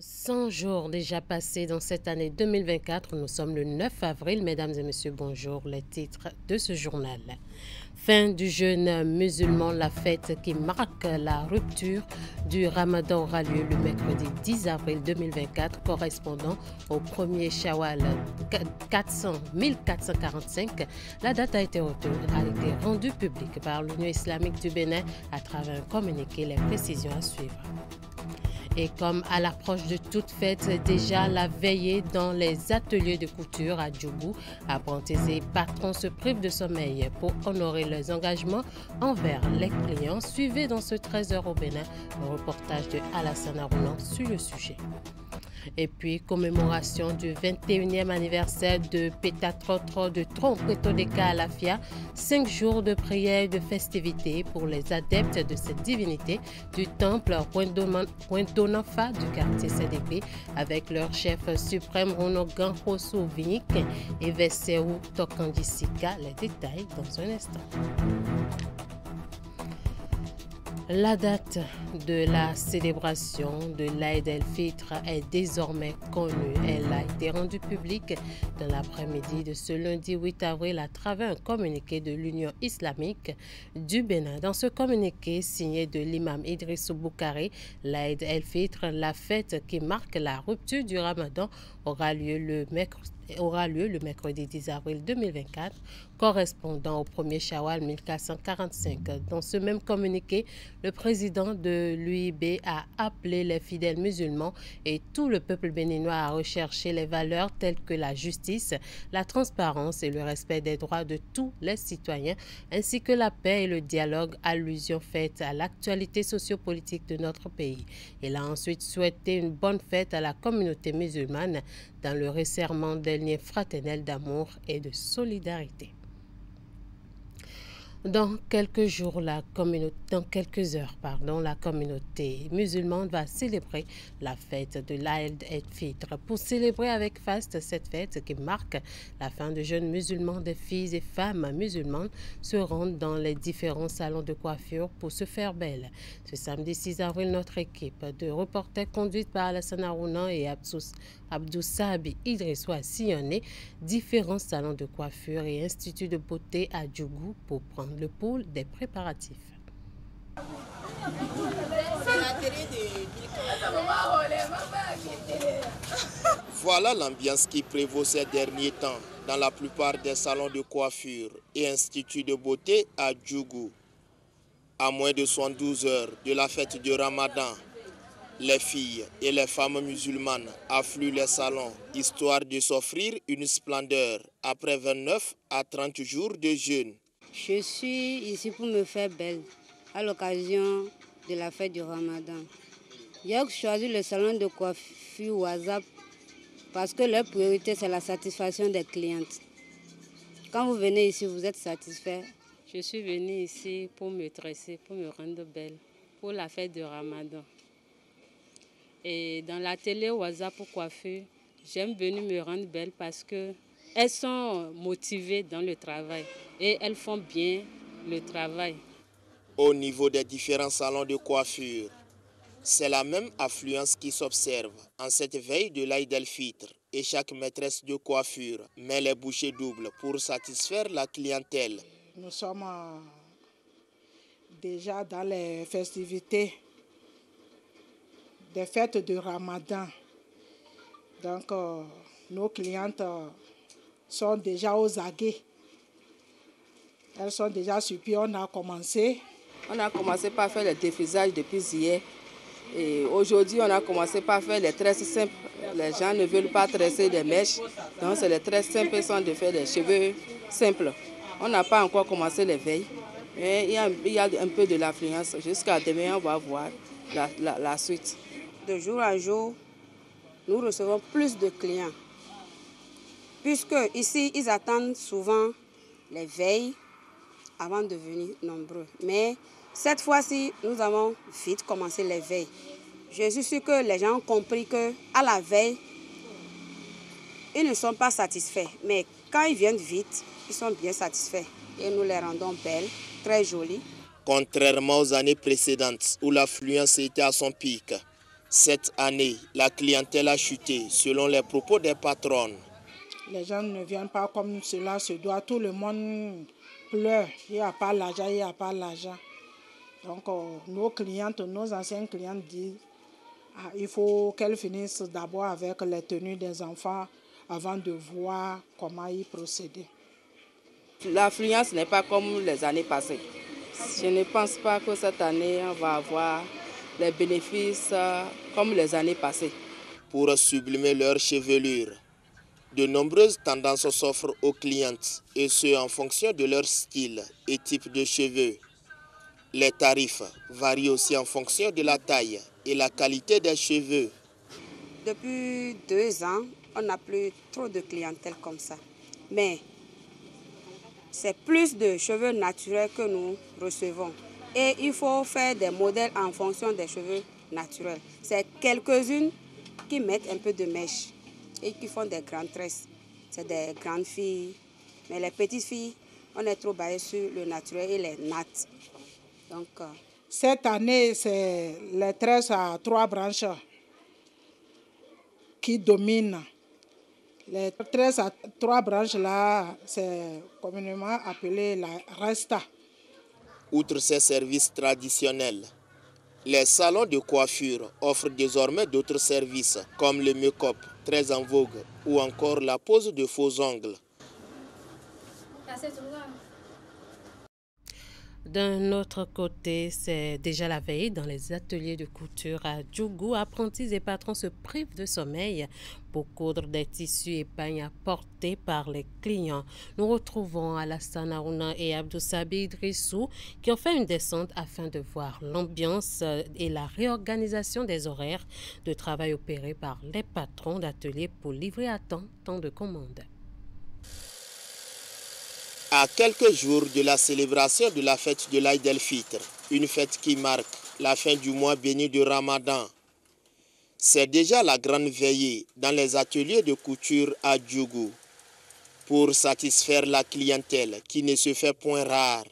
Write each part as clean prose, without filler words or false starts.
100 jours déjà passés dans cette année 2024. Nous sommes le 9 avril. Mesdames et messieurs, bonjour. Les titres de ce journal. Fin du jeûne musulman, la fête qui marque la rupture du Ramadan aura lieu le mercredi 10 avril 2024, correspondant au 1er Shawwal 1445. La date a été rendue publique par l'Union islamique du Bénin à travers un communiqué. Les précisions à suivre. Et comme à l'approche de toute fête, déjà la veillée dans les ateliers de couture à Djougou, apprentis et patrons se privent de sommeil pour honorer leurs engagements envers les clients. Suivez dans ce 13h au Bénin le reportage de Alassane Arounan sur le sujet. Et puis, commémoration du 21e anniversaire de Pétatrotro de Trompetodeka à la FIA. 5 jours de prière et de festivités pour les adeptes de cette divinité du temple Wendonafa du quartier CDP avec leur chef suprême Ronogan Hosovinik et Vesseou Tokandisika. Les détails dans un instant. La date de la célébration de l'Aïd el-Fitr est désormais connue. Elle a été rendue publique dans l'après-midi de ce lundi 8 avril à travers un communiqué de l'Union islamique du Bénin. Dans ce communiqué signé de l'imam Idrissou Boukari, l'Aïd el-Fitr, la fête qui marque la rupture du Ramadan, aura lieu le mercredi 10 avril 2024, correspondant au 1er Shawwal 1445. Dans ce même communiqué, le président de l'UIB a appelé les fidèles musulmans et tout le peuple béninois à rechercher les valeurs telles que la justice, la transparence et le respect des droits de tous les citoyens, ainsi que la paix et le dialogue, allusion faite à l'actualité sociopolitique de notre pays. Il a ensuite souhaité une bonne fête à la communauté musulmane dans le resserrement des liens fraternels d'amour et de solidarité. Dans quelques heures, la communauté musulmane va célébrer la fête de l'Aïd el-Fitr. Pour célébrer avec faste cette fête qui marque la fin du jeûne musulman, des filles et femmes musulmanes se rendent dans les différents salons de coiffure pour se faire belle. Ce samedi 6 avril, notre équipe de reporters conduite par Alassane Arounan et Abdou Sabi Idrissou a sillonné différents salons de coiffure et instituts de beauté à Djougou pour prendre le pôle des préparatifs. Voilà l'ambiance qui prévaut ces derniers temps dans la plupart des salons de coiffure et instituts de beauté à Djougou. À moins de 72 heures de la fête du Ramadan, les filles et les femmes musulmanes affluent les salons, histoire de s'offrir une splendeur après 29 à 30 jours de jeûne. Je suis ici pour me faire belle à l'occasion de la fête du Ramadan. J'ai choisi le salon de coiffure WhatsApp parce que leur priorité c'est la satisfaction des clientes. Quand vous venez ici, vous êtes satisfait. Je suis venue ici pour me tresser, pour me rendre belle, pour la fête du Ramadan. Et dans la télé WhatsApp pour coiffure, j'aime venir me rendre belle parce que elles sont motivées dans le travail et elles font bien le travail. Au niveau des différents salons de coiffure, c'est la même affluence qui s'observe en cette veille de l'Aïd el-Fitr et chaque maîtresse de coiffure met les bouchées doubles pour satisfaire la clientèle. Nous sommes déjà dans les festivités des fêtes de Ramadan. Donc, nos clientes sont déjà aux aguets. Elles sont déjà sur pied. On a commencé par faire le défrisage depuis hier. Et aujourd'hui, on a commencé par faire les tresses simples. Les gens ne veulent pas tresser des mèches. Donc, c'est les tresses simples sont de faire des cheveux simples. On n'a pas encore commencé les veilles. Mais il y a un peu de l'affluence. Jusqu'à demain, on va voir la suite. De jour en jour, nous recevons plus de clients. Puisque ici, ils attendent souvent les veilles avant de venir nombreux. Mais cette fois-ci, nous avons vite commencé les veilles. Je suis sûre que les gens ont compris qu'à la veille, ils ne sont pas satisfaits. Mais quand ils viennent vite, ils sont bien satisfaits. Et nous les rendons belles, très jolies. Contrairement aux années précédentes où l'affluence était à son pic, Cette année, la clientèle a chuté selon les propos des patronnes. Les gens ne viennent pas comme cela se doit. Tout le monde pleure. Il n'y a pas l'argent, il n'y a pas l'argent. Donc nos clientes, nos anciennes clientes disent il faut qu'elles finissent d'abord avec les tenues des enfants avant de voir comment y procéder. L'affluence n'est pas comme les années passées. Je ne pense pas que cette année, on va avoir les bénéfices comme les années passées. Pour sublimer leur chevelure, de nombreuses tendances s'offrent aux clientes, et ce en fonction de leur style et type de cheveux. Les tarifs varient aussi en fonction de la taille et la qualité des cheveux. Depuis 2 ans, on n'a plus trop de clientèle comme ça. Mais c'est plus de cheveux naturels que nous recevons. Et il faut faire des modèles en fonction des cheveux naturels. C'est quelques-unes qui mettent un peu de mèche et qui font des grandes tresses. C'est des grandes filles. Mais les petites filles, on est trop basé sur le naturel et les nattes. Donc, cette année, c'est les tresses à 3 branches qui dominent. Les tresses à 3 branches là, c'est communément appelé la resta. Outre ces services traditionnels, les salons de coiffure offrent désormais d'autres services comme le make-up, très en vogue, ou encore la pose de faux ongles. D'un autre côté, c'est déjà la veille dans les ateliers de couture à Djougou. Apprentis et patrons se privent de sommeil pour coudre des tissus et pagnes apportés par les clients. Nous retrouvons Alassane Harouna et Abdou Sabi Idrissou qui ont fait une descente afin de voir l'ambiance et la réorganisation des horaires de travail opérés par les patrons d'ateliers pour livrer à temps tant de commandes. À quelques jours de la célébration de la fête de l'Aïd el-Fitr, une fête qui marque la fin du mois béni de Ramadan, c'est déjà la grande veillée dans les ateliers de couture à Djougou pour satisfaire la clientèle qui ne se fait point rare.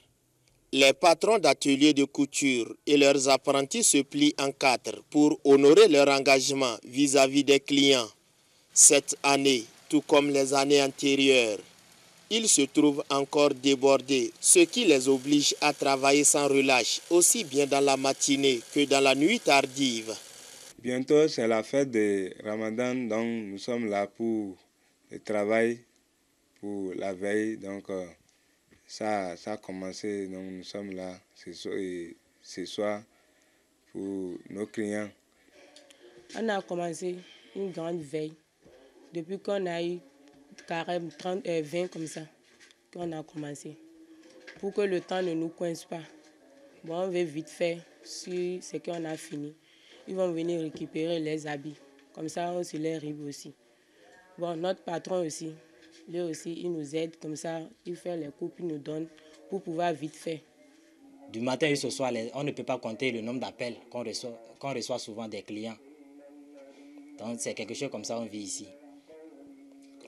Les patrons d'ateliers de couture et leurs apprentis se plient en 4 pour honorer leur engagement vis-à-vis des clients. Cette année, tout comme les années antérieures, ils se trouvent encore débordés, ce qui les oblige à travailler sans relâche, aussi bien dans la matinée que dans la nuit tardive. Bientôt, c'est la fête de Ramadan, donc nous sommes là pour le travail, pour la veille. Donc ça a commencé, donc nous sommes là ce soir pour nos clients. On a commencé une grande veille depuis qu'on a eu carême 20 comme ça qu'on a commencé pour que le temps ne nous coince pas. Bon, on veut vite faire sur ce qu'on a fini. Ils vont venir récupérer les habits. Comme ça, on se les rive aussi. Bon, notre patron aussi, lui aussi, il nous aide. Comme ça, il fait les coupes, il nous donne pour pouvoir vite faire. Du matin jusqu'au soir, on ne peut pas compter le nombre d'appels qu'on reçoit souvent des clients. Donc, c'est quelque chose comme ça, on vit ici.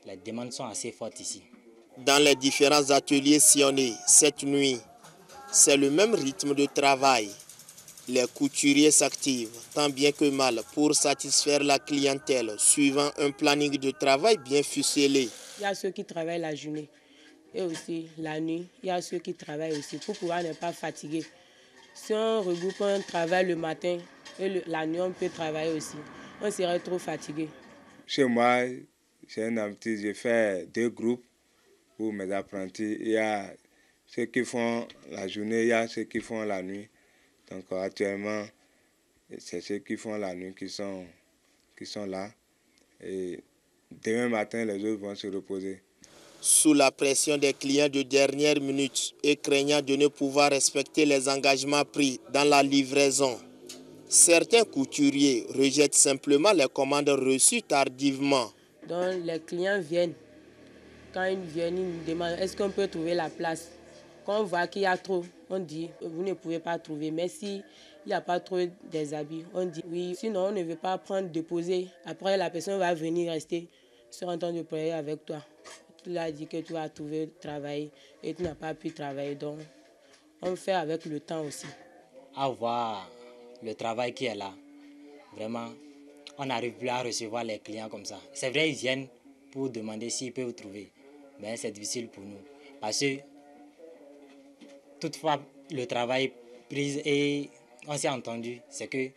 Les demandes sont assez fortes ici. Dans les différents ateliers sillonnés cette nuit, c'est le même rythme de travail. Les couturiers s'activent tant bien que mal pour satisfaire la clientèle, suivant un planning de travail bien ficelé. Il y a ceux qui travaillent la journée et aussi la nuit. Il y a ceux qui travaillent aussi pour pouvoir ne pas fatiguer. Si on regroupe un travail le matin et la nuit, on peut travailler aussi. On serait trop fatigué. Chez moi, j'ai un apprenti, j'ai fait 2 groupes pour mes apprentis. Il y a ceux qui font la journée, il y a ceux qui font la nuit. Donc actuellement, c'est ceux qui font la nuit qui sont là. Et demain matin, les autres vont se reposer. Sous la pression des clients de dernière minute et craignant de ne pouvoir respecter les engagements pris dans la livraison, certains couturiers rejettent simplement les commandes reçues tardivement. Donc les clients viennent. Quand ils viennent, ils nous demandent est-ce qu'on peut trouver la place. Quand on voit qu'il y a trop, on dit vous ne pouvez pas trouver. Mais s'il n'y a pas trop des habits, on dit oui. Sinon, on ne veut pas prendre, déposer. Après, la personne va venir rester sur un temps de travailler avec toi. Tu lui as dit que tu vas trouver travail et tu n'as pas pu travailler. Donc, on fait avec le temps aussi. À voir le travail qui est là. vraiment, on n'arrive plus à recevoir les clients comme ça. C'est vrai, ils viennent pour demander s'ils peuvent trouver, mais c'est difficile pour nous. Parce que, toutefois, le travail pris et on s'est entendu, c'est que eux,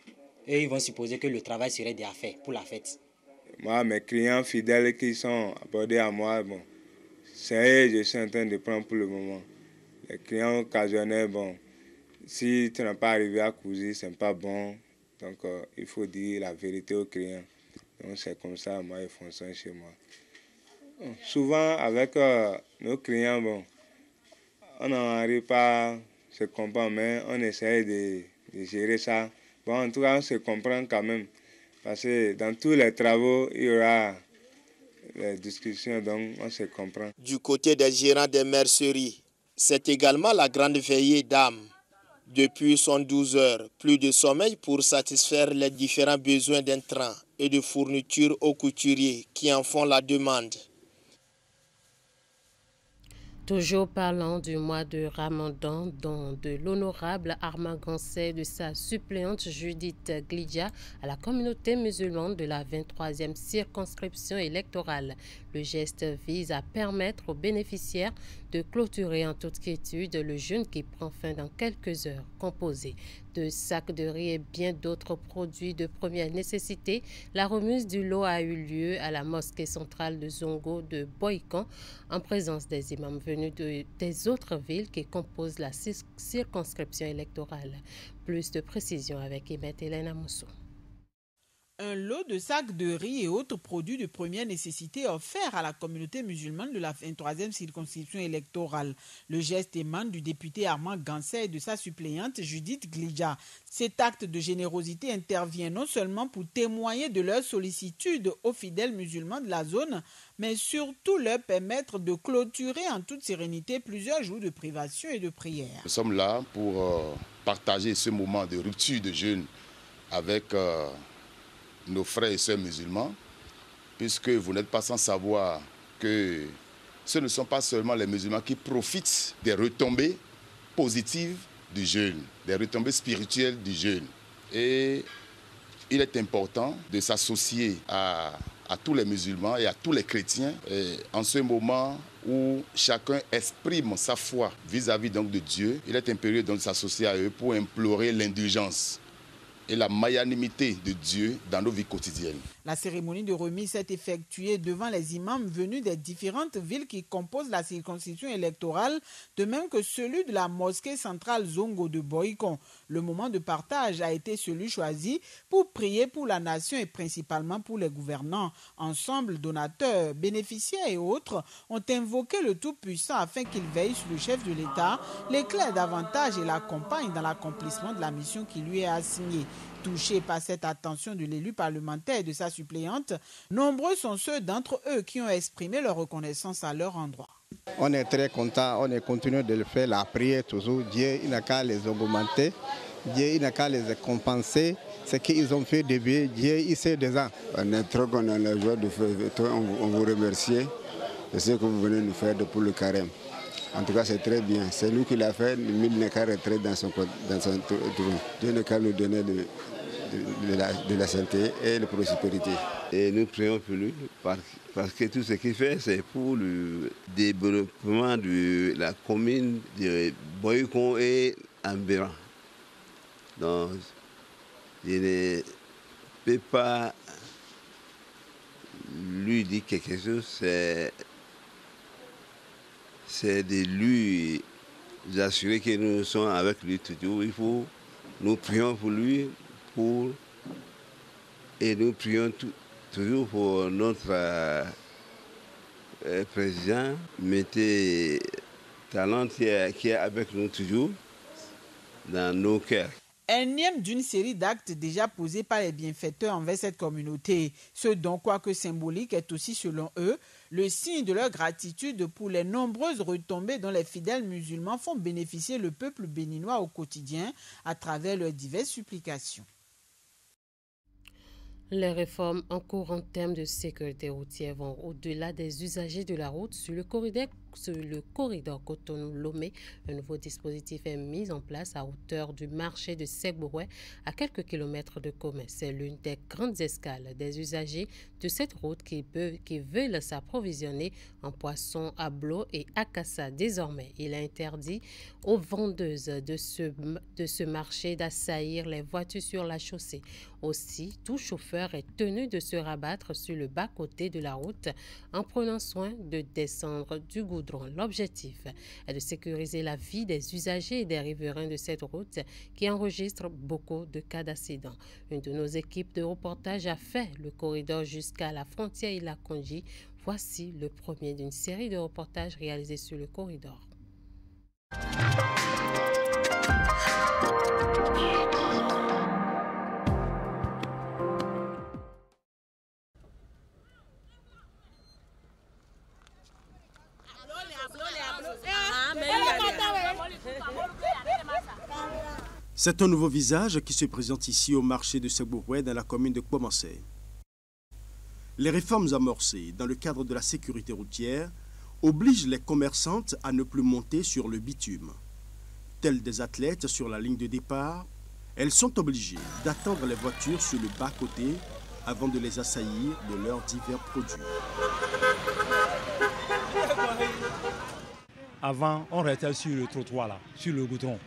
ils vont supposer que le travail serait déjà fait pour la fête. Moi, mes clients fidèles qui sont abordés à moi, bon, c'est eux que je suis en train de prendre pour le moment. Les clients occasionnels, bon, si tu n'as pas arrivé à couser, ce n'est pas bon. Donc, il faut dire la vérité aux clients. Donc, c'est comme ça, moi, ils fonctionnent chez moi. Souvent, avec nos clients, bon, on n'arrive pas à se comprendre, mais on essaie de gérer ça. Bon, en tout cas, on se comprend quand même. Parce que dans tous les travaux, il y aura les discussions, donc on se comprend. Du côté des gérants des merceries, c'est également la grande veillée d'âme. Depuis 112 heures, plus de sommeil pour satisfaire les différents besoins d'intrants et de fournitures aux couturiers qui en font la demande. Toujours parlant du mois de Ramadan, dont de l'honorable Armand Gansé de sa suppléante Judith Glidja à la communauté musulmane de la 23e circonscription électorale. Le geste vise à permettre aux bénéficiaires de clôturer en toute quiétude le jeûne qui prend fin dans quelques heures. Composé de sacs de riz et bien d'autres produits de première nécessité, la remise du lot a eu lieu à la mosquée centrale de Zongo de Boïkan en présence des imams venus des autres villes qui composent la circonscription électorale. Plus de précisions avec Ibet Hélène Amoussou. Un lot de sacs de riz et autres produits de première nécessité offert à la communauté musulmane de la 23e circonscription électorale. Le geste émane du député Armand Gansé et de sa suppléante Judith Glidja. Cet acte de générosité intervient non seulement pour témoigner de leur sollicitude aux fidèles musulmans de la zone, mais surtout leur permettre de clôturer en toute sérénité plusieurs jours de privation et de prière. Nous sommes là pour partager ce moment de rupture de jeûne avec nos frères et sœurs musulmans, puisque vous n'êtes pas sans savoir que ce ne sont pas seulement les musulmans qui profitent des retombées positives du jeûne, des retombées spirituelles du jeûne. Et il est important de s'associer à tous les musulmans et à tous les chrétiens en ce moment où chacun exprime sa foi vis-à-vis donc de Dieu. Il est impérieux donc de s'associer à eux pour implorer l'indulgence et la magnanimité de Dieu dans nos vies quotidiennes. La cérémonie de remise s'est effectuée devant les imams venus des différentes villes qui composent la circonscription électorale, de même que celui de la mosquée centrale Zongo de Boïkan. Le moment de partage a été celui choisi pour prier pour la nation et principalement pour les gouvernants. Ensemble, donateurs, bénéficiaires et autres ont invoqué le Tout-Puissant afin qu'il veille sur le chef de l'État, l'éclaire davantage et l'accompagne dans l'accomplissement de la mission qui lui est assignée. Touchés par cette attention de l'élu parlementaire et de sa suppléante, nombreux sont ceux d'entre eux qui ont exprimé leur reconnaissance à leur endroit. On est très content, on est continué de le faire, la prière toujours. Dieu il n'a qu'à les augmenter, Dieu il n'a qu'à les récompenser. Ce qu'ils ont fait de bien, Dieu il sait déjà. On est trop content, la joie de faire, on vous remercie de ce que vous venez nous faire pour le carême. En tout cas, c'est très bien. C'est lui qui l'a fait, il n'a qu'à rentrer dans son trou. Dieu n'a qu'à nous donner de la santé et de la prospérité. Et nous prions pour lui parce que tout ce qu'il fait, c'est pour le développement de la commune de Boïkan et environ. Donc, je ne peux pas lui dire quelque chose, c'est de lui assurer que nous sommes avec lui toujours. Nous prions pour lui et nous prions toujours pour notre président, Mété Talent qui est avec nous toujours dans nos cœurs. Énième d'une série d'actes déjà posés par les bienfaiteurs envers cette communauté. Ce don, quoique symbolique, est aussi, selon eux, le signe de leur gratitude pour les nombreuses retombées dont les fidèles musulmans font bénéficier le peuple béninois au quotidien à travers leurs diverses supplications. Les réformes en cours en termes de sécurité routière vont au-delà des usagers de la route sur le sur le corridor Cotonou-Lomé. Un nouveau dispositif est mis en place à hauteur du marché de Segbouroué, à quelques kilomètres de Commet. C'est l'une des grandes escales des usagers de cette route qui veulent s'approvisionner en poissons à Blo et à Cassa. Désormais, il est interdit aux vendeuses de ce marché d'assaillir les voitures sur la chaussée. Aussi, tout chauffeur est tenu de se rabattre sur le bas-côté de la route en prenant soin de descendre du goudron. L'objectif est de sécuriser la vie des usagers et des riverains de cette route qui enregistre beaucoup de cas d'accidents. Une de nos équipes de reportage a fait le corridor jusqu'à la frontière Ila-Kondji. Voici le premier d'une série de reportages réalisés sur le corridor. C'est un nouveau visage qui se présente ici au marché de Segbouroué dans la commune de Kouamassé. Les réformes amorcées dans le cadre de la sécurité routière obligent les commerçantes à ne plus monter sur le bitume. Telles des athlètes sur la ligne de départ, elles sont obligées d'attendre les voitures sur le bas-côté avant de les assaillir de leurs divers produits. Avant, on restait sur le trottoir, là, sur le goudron.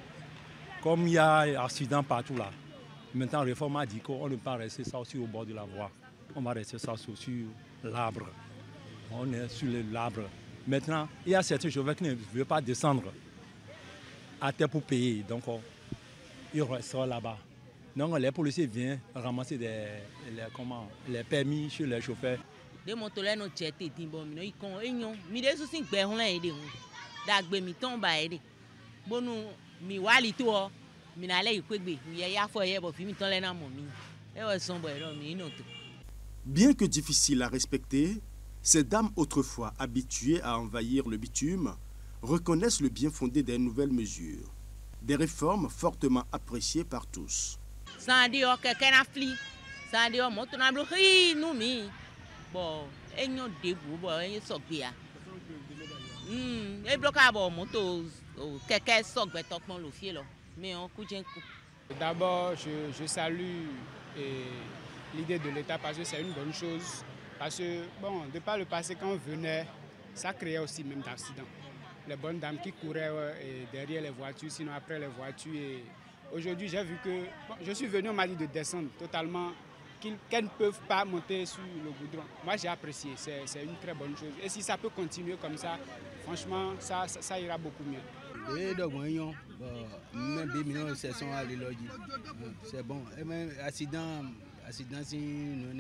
Comme il y a accident partout là, maintenant la réforme a dit qu'on ne peut pas rester ça aussi au bord de la voie. On va rester ça sur l'arbre. On est sur l'arbre. Maintenant, il y a certains chauffeurs qui ne veulent pas descendre à terre pour payer. Donc, ils restent là-bas. Donc, les policiers viennent ramasser les permis chez les chauffeurs. Bien que difficiles à respecter, ces dames autrefois habituées à envahir le bitume reconnaissent le bien fondé des nouvelles mesures. Des réformes fortement appréciées par tous. D'abord, je salue l'idée de l'État parce que c'est une bonne chose. Parce que, bon, de par le passé, quand on venait, ça créait aussi même d'accidents. Les bonnes dames qui couraient derrière les voitures, sinon après les voitures. Et aujourd'hui, j'ai vu que, bon, je suis venu, on m'a dit de descendre totalement, qu'elles ne peuvent pas monter sur le goudron. Moi, j'ai apprécié, c'est une très bonne chose. Et si ça peut continuer comme ça, franchement, ça ira beaucoup mieux. C'est bon. Accident si nous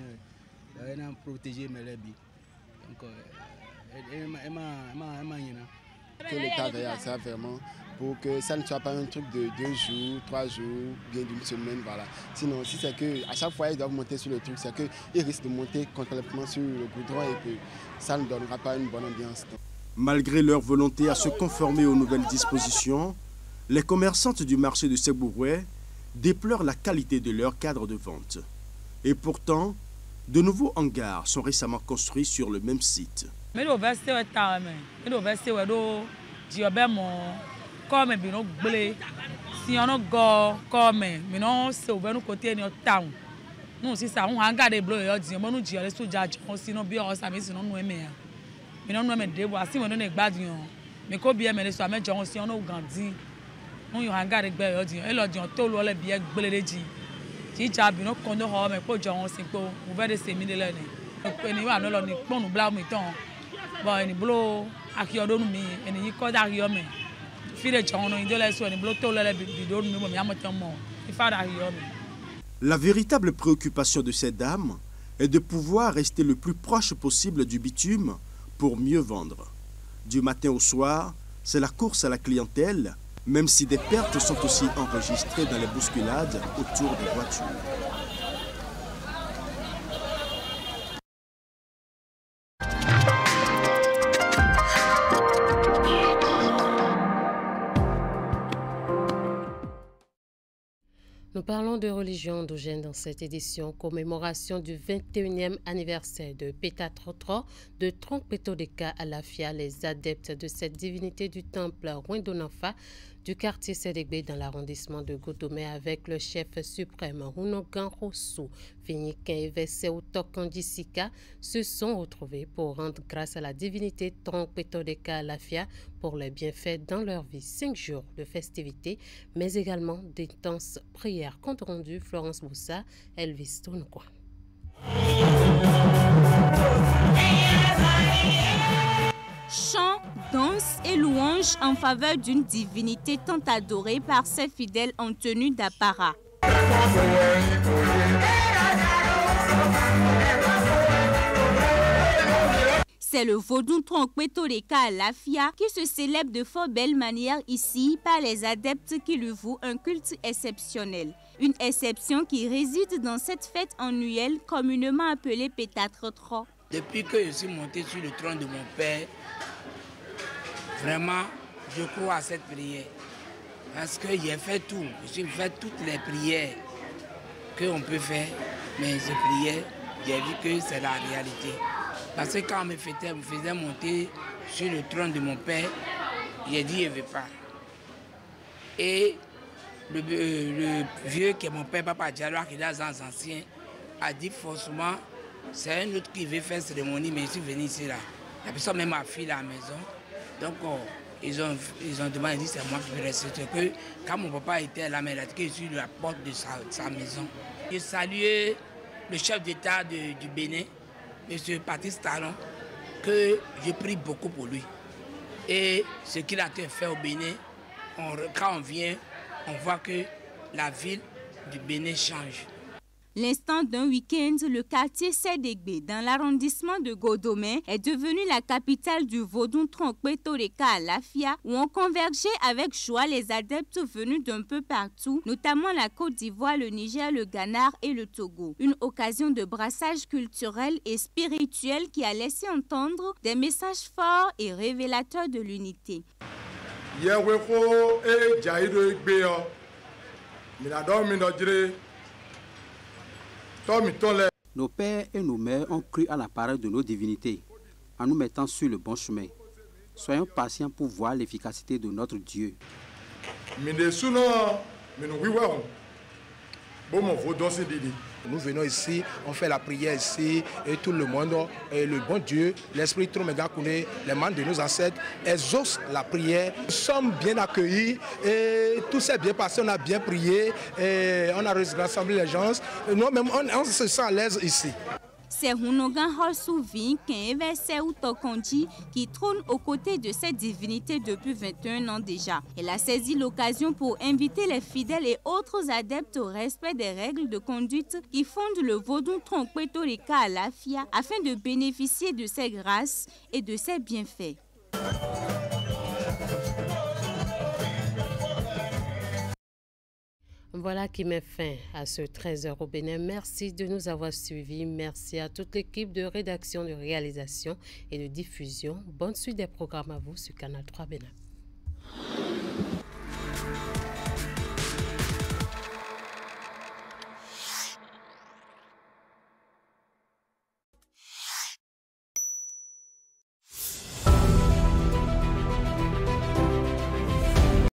avons protégé mes lébis. Donc, que l'État veille à ça vraiment pour que ça ne soit pas un truc de 2 jours, 3 jours, bien d'une semaine, voilà. Sinon, si c'est qu'à chaque fois ils doivent monter sur le truc, c'est qu'ils risquent de monter complètement sur le goudron et que ça ne donnera pas une bonne ambiance. Malgré leur volonté à se conformer aux nouvelles dispositions, les commerçantes du marché de Segbouroué déplorent la qualité de leur cadre de vente. Et pourtant, de nouveaux hangars sont récemment construits sur le même site. La véritable préoccupation de ces dames est de pouvoir rester le plus proche possible du bitume pour mieux vendre. Du matin au soir, c'est la course à la clientèle, même si des pertes sont aussi enregistrées dans les bousculades autour des voitures. Nous Parlons de religion endogène dans cette édition, commémoration du 21e anniversaire de Peta-Trotro de Tronkpetodeka Alafia. Les adeptes de cette divinité du temple Rwendonamfa du quartier Sédégbé dans l'arrondissement de Godomé avec le chef suprême Runogan Rosu Finikin et Veseu Tokandisika se sont retrouvés pour rendre grâce à la divinité Tronkpetodeka Alafia pour les bienfaits dans leur vie. 5 jours de festivités, mais également d'intenses prières. Compte rendu Florence Boussa, Elvis Tounoukoua. Chants, danses et louanges en faveur d'une divinité tant adorée par ses fidèles en tenue d'apparat. C'est le vaudou Tronkpetodeka Alafia qui se célèbre de fort belle manière ici par les adeptes qui lui vouent un culte exceptionnel. Une exception qui réside dans cette fête annuelle communément appelée Peta-Trotro. Depuis que je suis monté sur le trône de mon père, vraiment, je crois à cette prière. Parce que j'ai fait tout. J'ai fait toutes les prières qu'on peut faire. Mais ces prières, j'ai vu que c'est la réalité. Parce que quand on me faisait monter sur le trône de mon père, j'ai dit je ne veux pas. Et le vieux qui est mon père, Papa Diallo, qui est dans les anciens, a dit forcément, c'est un autre qui veut faire cérémonie, mais je suis venu ici là. La personne même a fui la maison. Donc ils ont demandé, dit c'est moi qui vais rester. Que quand mon papa était là, il a dit que je suis à la porte de sa maison. J'ai salué le chef d'État du Bénin, M. Patrice Talon, que je prie beaucoup pour lui. Et ce qu'il a fait au Bénin, quand on vient, on voit que la ville du Bénin change. L'instant d'un week-end, le quartier Sédégbé, dans l'arrondissement de Godomé, est devenu la capitale du vaudou Tronkpetodeka Alafia, où ont convergé avec joie les adeptes venus d'un peu partout, notamment la Côte d'Ivoire, le Niger, le Ghana et le Togo. Une occasion de brassage culturel et spirituel qui a laissé entendre des messages forts et révélateurs de l'unité. Nos pères et nos mères ont cru à la parole de nos divinités en nous mettant sur le bon chemin. Soyons patients pour voir l'efficacité de notre Dieu. Nous venons ici, on fait la prière ici et tout le monde, et le bon Dieu, l'Esprit Troméga-Kouné, les membres de nos ancêtres exaucent la prière. Nous sommes bien accueillis et tout s'est bien passé, on a bien prié, et on a rassemblé les gens. Nous-mêmes, on se sent à l'aise ici. C'est Runogan Rosu Finikin et Veseu Tokondi qui trône aux côtés de cette divinité depuis 21 ans déjà. Elle a saisi l'occasion pour inviter les fidèles et autres adeptes au respect des règles de conduite qui fondent le vaudou Tronkpetodeka Alafia afin de bénéficier de ses grâces et de ses bienfaits. Voilà qui met fin à ce 13h au Bénin. Merci de nous avoir suivis. Merci à toute l'équipe de rédaction, de réalisation et de diffusion. Bonne suite des programmes à vous sur Canal 3 Bénin.